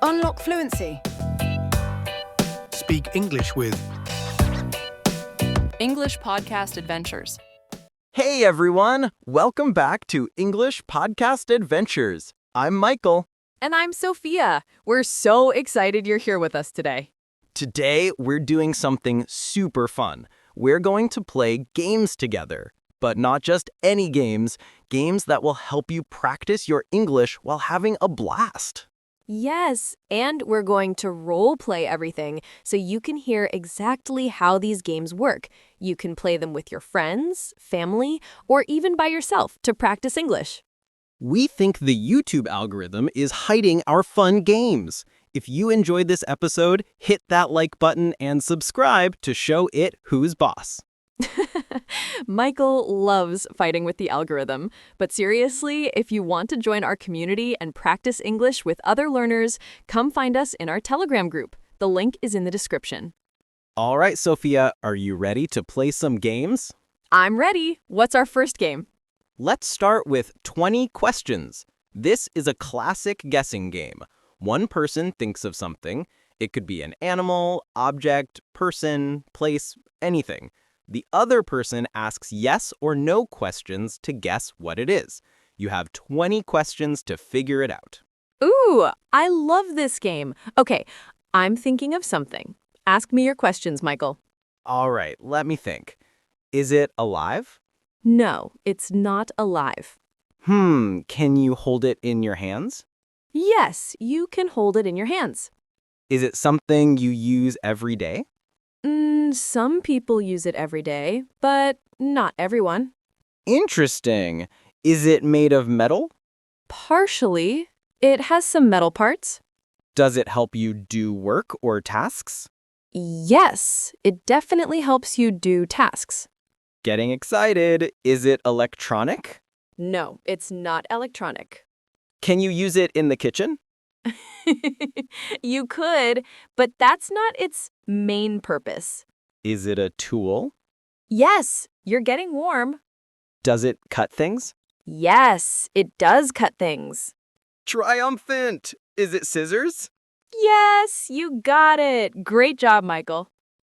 Unlock fluency. Speak English with English Podcast Adventures. Hey everyone! Welcome back to English Podcast Adventures. I'm Michael. And I'm Sophia. We're so excited you're here with us today. Today we're doing something super fun. We're going to play games together. But not just any games, games that will help you practice your English while having a blast. Yes, and we're going to role play everything so you can hear exactly how these games work. You can play them with your friends, family, or even by yourself to practice English. We think the YouTube algorithm is hiding our fun games. If you enjoyed this episode, hit that like button and subscribe to show it who's boss. Michael loves fighting with the algorithm. But seriously, if you want to join our community and practice English with other learners, come find us in our Telegram group. The link is in the description. All right, Sophia, are you ready to play some games? I'm ready. What's our first game? Let's start with 20 questions. This is a classic guessing game. One person thinks of something. It could be an animal, object, person, place, anything. The other person asks yes or no questions to guess what it is. You have 20 questions to figure it out. Ooh, I love this game. Okay, I'm thinking of something. Ask me your questions, Michael. All right, let me think. Is it alive? No, it's not alive. Can you hold it in your hands? Yes, you can hold it in your hands. Is it something you use every day? Some people use it every day, but not everyone. Interesting. Is it made of metal? Partially. It has some metal parts. Does it help you do work or tasks? Yes, it definitely helps you do tasks. Getting excited. Is it electronic? No, it's not electronic. Can you use it in the kitchen? You could, but that's not its main purpose. Is it a tool? Yes, you're getting warm. Does it cut things? Yes, it does cut things. Triumphant! Is it scissors? Yes, you got it. Great job, Michael.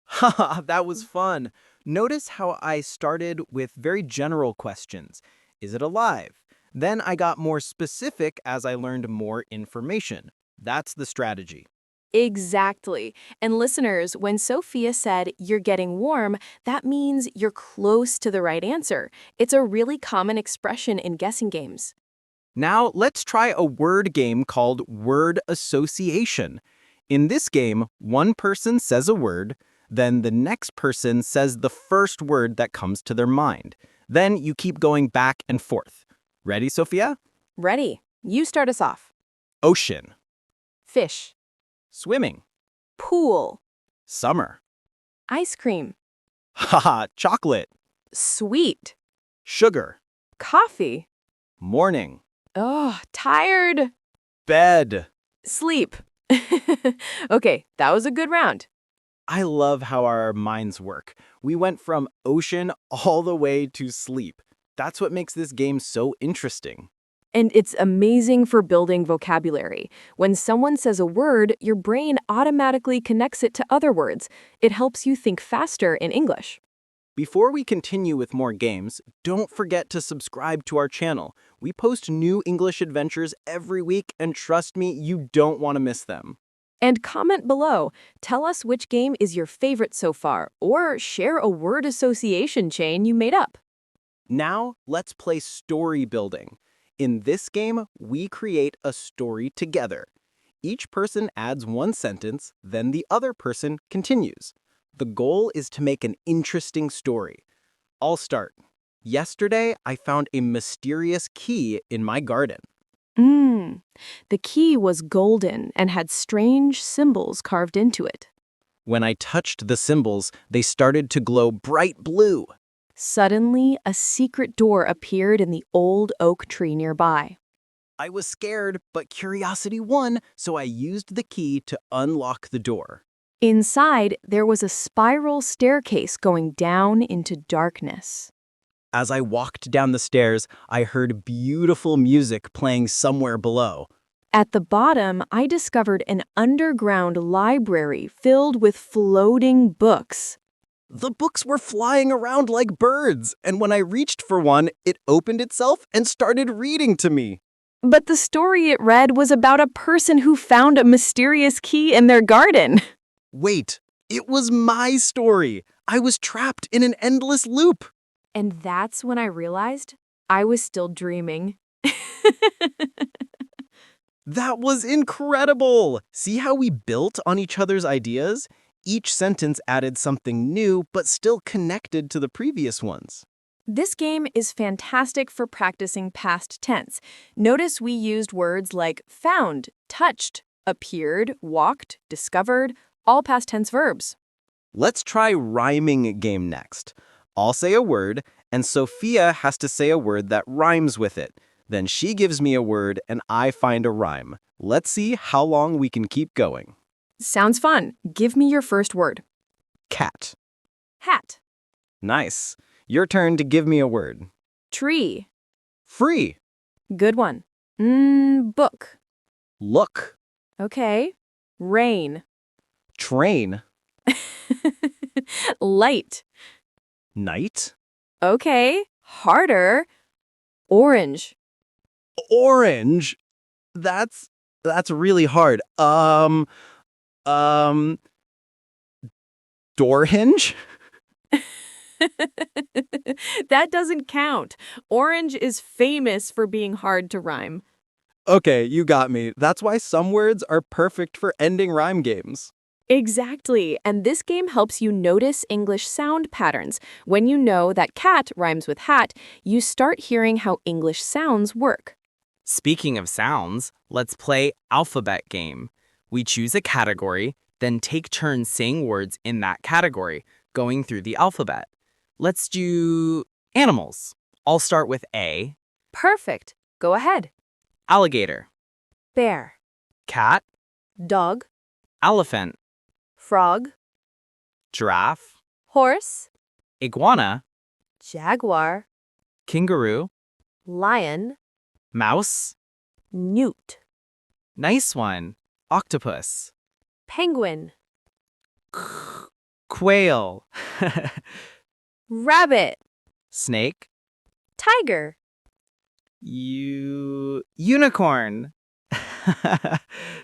Haha, that was fun. Notice how I started with very general questions. Is it alive? Then I got more specific as I learned more information. That's the strategy. Exactly. And listeners, when Sophia said you're getting warm, that means you're close to the right answer. It's a really common expression in guessing games. Now let's try a word game called word association. In this game, one person says a word, then the next person says the first word that comes to their mind. Then you keep going back and forth. Ready, Sophia? Ready. You start us off. Ocean. Fish. Swimming. Pool. Summer. Ice cream. Haha, chocolate. Sweet. Sugar. Coffee. Morning. Oh, tired. Bed. Sleep. Okay, that was a good round. I love how our minds work. We went from ocean all the way to sleep. That's what makes this game so interesting. And it's amazing for building vocabulary. When someone says a word, your brain automatically connects it to other words. It helps you think faster in English. Before we continue with more games, don't forget to subscribe to our channel. We post new English adventures every week, and trust me, you don't want to miss them. And comment below. Tell us which game is your favorite so far, or share a word association chain you made up. Now, let's play story building. In this game, we create a story together. Each person adds one sentence, then the other person continues. The goal is to make an interesting story. I'll start. Yesterday, I found a mysterious key in my garden. The key was golden and had strange symbols carved into it. When I touched the symbols, they started to glow bright blue. Suddenly, a secret door appeared in the old oak tree nearby. I was scared, but curiosity won, so I used the key to unlock the door. Inside, there was a spiral staircase going down into darkness. As I walked down the stairs, I heard beautiful music playing somewhere below. At the bottom, I discovered an underground library filled with floating books. The books were flying around like birds, and when I reached for one, it opened itself and started reading to me. But the story it read was about a person who found a mysterious key in their garden. Wait, it was my story. I was trapped in an endless loop. And that's when I realized I was still dreaming. That was incredible! See how we built on each other's ideas? Each sentence added something new, but still connected to the previous ones. This game is fantastic for practicing past tense. Notice we used words like found, touched, appeared, walked, discovered, all past tense verbs. Let's try rhyming game next. I'll say a word, and Sophia has to say a word that rhymes with it. Then she gives me a word, and I find a rhyme. Let's see how long we can keep going. Sounds fun. Give me your first word. Cat. Hat. Nice. Your turn to give me a word. Tree. Free. Good one. Book. Look. Okay. Rain. Train. Light. Night. Okay. Harder. Orange. Orange. That's really hard. Door hinge? That doesn't count. Orange is famous for being hard to rhyme. Okay, you got me. That's why some words are perfect for ending rhyme games. Exactly. And this game helps you notice English sound patterns. When you know that cat rhymes with hat, you start hearing how English sounds work. Speaking of sounds, let's play alphabet game. We choose a category, then take turns saying words in that category, going through the alphabet. Let's do animals. I'll start with A. Perfect. Go ahead. Alligator. Bear. Cat. Dog. Elephant. Frog. Giraffe. Horse. Iguana. Jaguar. Kangaroo. Lion. Mouse. Newt. Nice one. Octopus. Penguin. Quail. Rabbit. Snake. Tiger. Unicorn.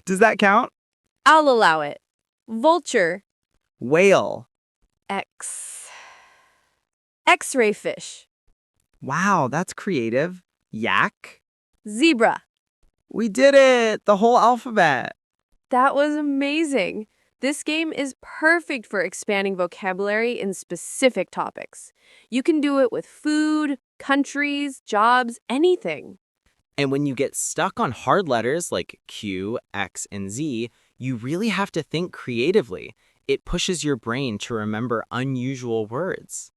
Does that count? I'll allow it. Vulture. Whale. X-ray fish. Wow, that's creative. Yak. Zebra. We did it! The whole alphabet. That was amazing. This game is perfect for expanding vocabulary in specific topics. You can do it with food, countries, jobs, anything. And when you get stuck on hard letters like Q, X, and Z, you really have to think creatively. It pushes your brain to remember unusual words.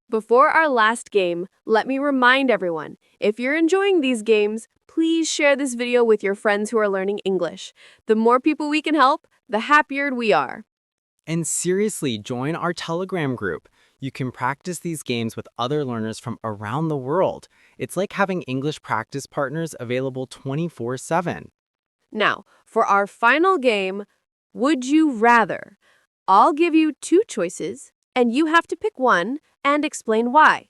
Before our last game, let me remind everyone, if you're enjoying these games, please share this video with your friends who are learning English. The more people we can help, the happier we are. And seriously, join our Telegram group. You can practice these games with other learners from around the world. It's like having English practice partners available 24/7. Now, for our final game, Would You Rather? I'll give you two choices, and you have to pick one and explain why.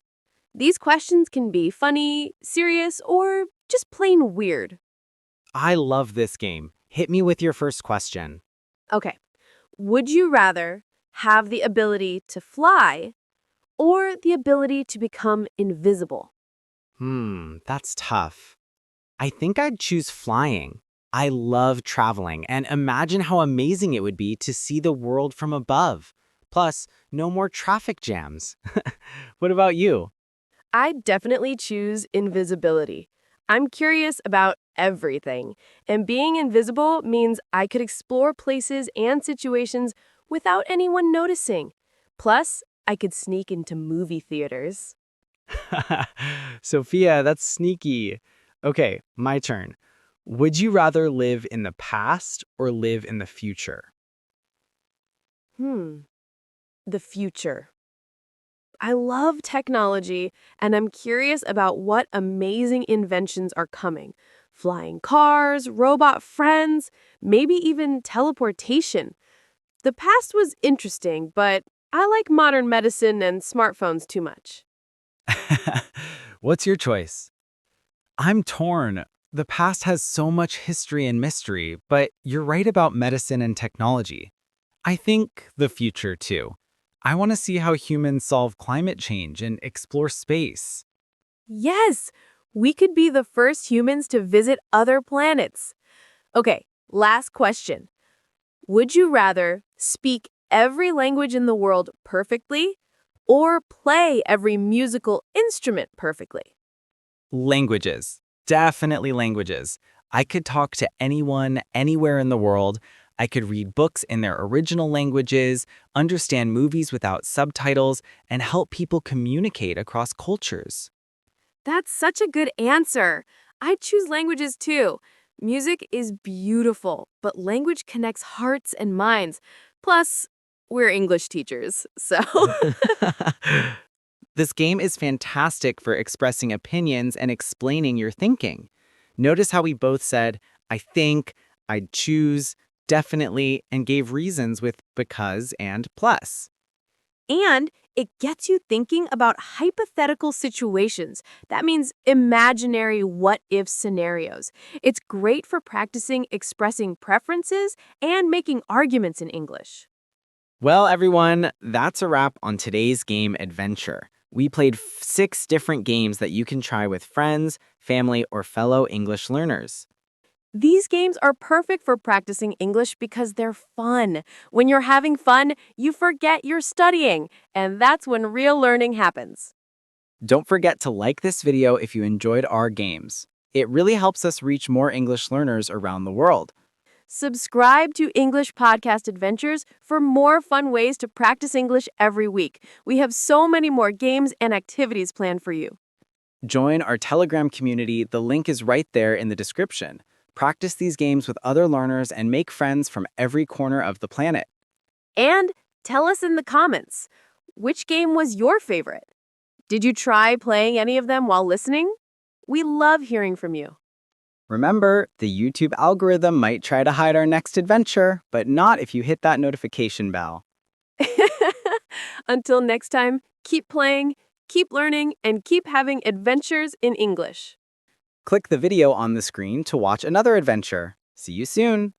These questions can be funny, serious, or just plain weird. I love this game. Hit me with your first question. Okay. Would you rather have the ability to fly or the ability to become invisible? That's tough. I think I'd choose flying. I love traveling, and imagine how amazing it would be to see the world from above. Plus, no more traffic jams. What about you? I'd definitely choose invisibility. I'm curious about everything, and being invisible means I could explore places and situations without anyone noticing. Plus, I could sneak into movie theaters. Sophia, that's sneaky. Okay, my turn. Would you rather live in the past or live in the future? The future. I love technology, and I'm curious about what amazing inventions are coming. flying cars, robot friends, maybe even teleportation. The past was interesting, but I like modern medicine and smartphones too much. What's your choice? I'm torn. The past has so much history and mystery, but you're right about medicine and technology. I think the future too. I want to see how humans solve climate change and explore space. Yes, we could be the first humans to visit other planets. Okay, last question. Would you rather speak every language in the world perfectly or play every musical instrument perfectly? Languages. Definitely languages. I could talk to anyone, anywhere in the world. I could read books in their original languages, understand movies without subtitles, and help people communicate across cultures. That's such a good answer. I'd choose languages too. Music is beautiful, but language connects hearts and minds. Plus, we're English teachers, so. This game is fantastic for expressing opinions and explaining your thinking. Notice how we both said, I think, I'd choose, definitely, and gave reasons with because and plus. And it gets you thinking about hypothetical situations. That means imaginary what if scenarios. It's great for practicing expressing preferences and making arguments in English. Well, everyone, that's a wrap on today's game adventure. We played 6 different games that you can try with friends, family, or fellow English learners. These games are perfect for practicing English because they're fun. When you're having fun, you forget you're studying, and that's when real learning happens. Don't forget to like this video if you enjoyed our games. It really helps us reach more English learners around the world. Subscribe to English Podcast Adventures for more fun ways to practice English every week. We have so many more games and activities planned for you. Join our Telegram community. The link is right there in the description. Practice these games with other learners and make friends from every corner of the planet. And tell us in the comments, which game was your favorite? Did you try playing any of them while listening? We love hearing from you. Remember, the YouTube algorithm might try to hide our next adventure, but not if you hit that notification bell. Until next time, keep playing, keep learning, and keep having adventures in English. Click the video on the screen to watch another adventure. See you soon!